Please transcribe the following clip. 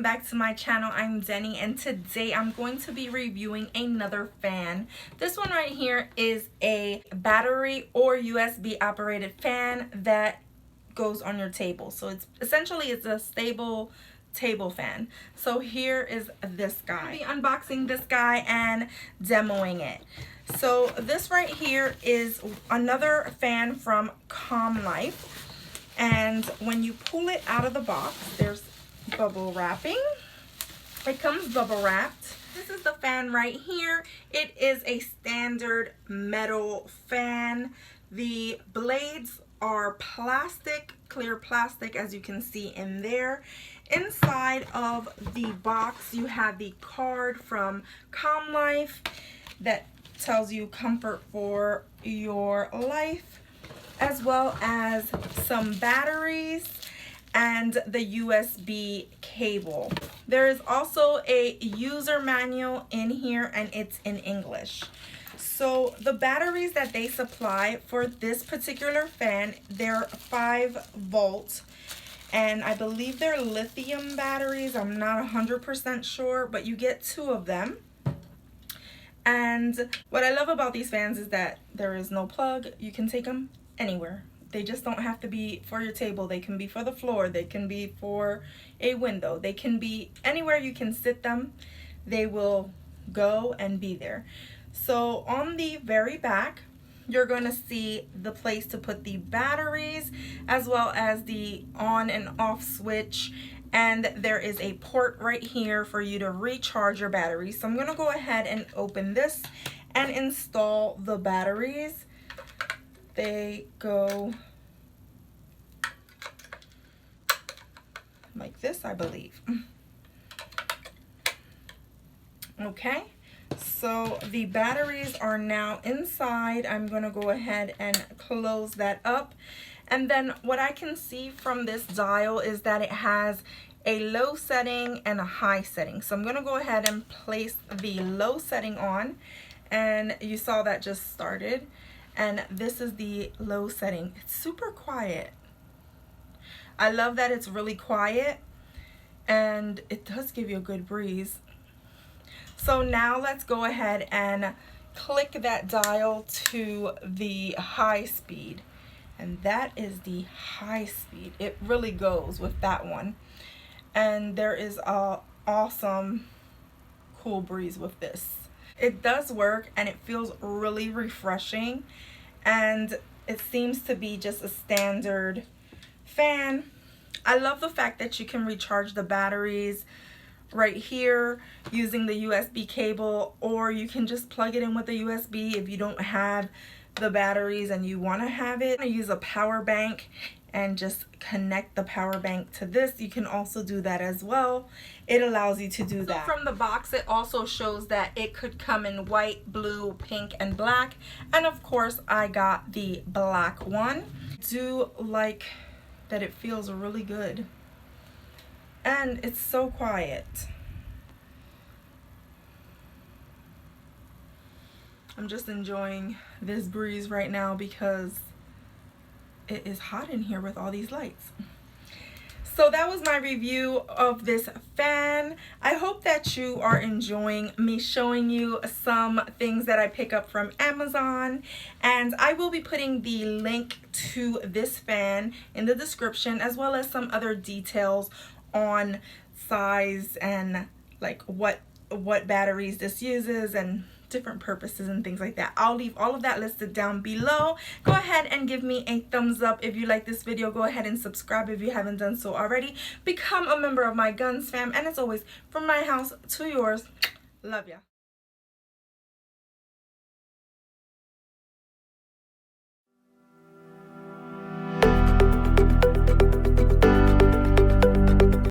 back to my channel. I'm Deni, and today I'm going to be reviewing another fan. This one right here is a battery or USB operated fan that goes on your table. So it's essentially a stable table fan. So here is this guy. I'll be unboxing this guy and demoing it. So this right here is another fan from Comlife. And when you pull it out of the box, there's bubble wrapping. It comes bubble wrapped. This is the fan right here. It is a standard metal fan. The blades are plastic, clear plastic, as you can see in there. Inside of the box, you have the card from Comlife that tells you comfort for your life, as well as some batteries and the USB cable. There is also a user manual in here, and it's in English. So the batteries that they supply for this particular fan, they're 5 volt, and I believe they're lithium batteries. I'm not 100% sure, but you get 2 of them. And what I love about these fans is that there is no plug. You can take them anywhere. They just don't have to be for your table. They can be for the floor. They can be for a window. They can be anywhere you can sit them. They will go and be there. So on the very back, you're going to see the place to put the batteries, as well as the on and off switch. And there is a port right here for you to recharge your batteries. So I'm going to go ahead and open this and install the batteries. They go like this, I believe. Okay, so the batteries are now inside. I'm going to go ahead and close that up. And then what I can see from this dial is that it has a low setting and a high setting. So I'm going to go ahead and place the low setting on. And you saw that just started. And this is the low setting. It's super quiet. I love that it's really quiet, and it does give you a good breeze. So now let's go ahead and click that dial to the high speed. And that is the high speed. It really goes with that one. And there is a awesome cool breeze with this. It does work, and it feels really refreshing, and it seems to be just a standard fan. I love the fact that you can recharge the batteries right here using the USB cable, or you can just plug it in with a USB if you don't have the batteries and you want to have it. I use a power bank and just connect the power bank to this. You can also do that as well. It allows you to do that. So from the box, it also shows that it could come in white, blue, pink, and black. And of course, I got the black one. I do like that it feels really good. And it's so quiet. I'm just enjoying this breeze right now because it is hot in here with all these lights. So that was my review of this fan. I hope that you are enjoying me showing you some things that I pick up from Amazon. And I will be putting the link to this fan in the description, as well as some other details on size and like what batteries this uses and different purposes and things like that. I'll leave all of that listed down below. Go ahead and give me a thumbs up if you like this video. Go ahead and subscribe if you haven't done so already. Become a member of my Gonz fam, and as always, from my house to yours, love ya.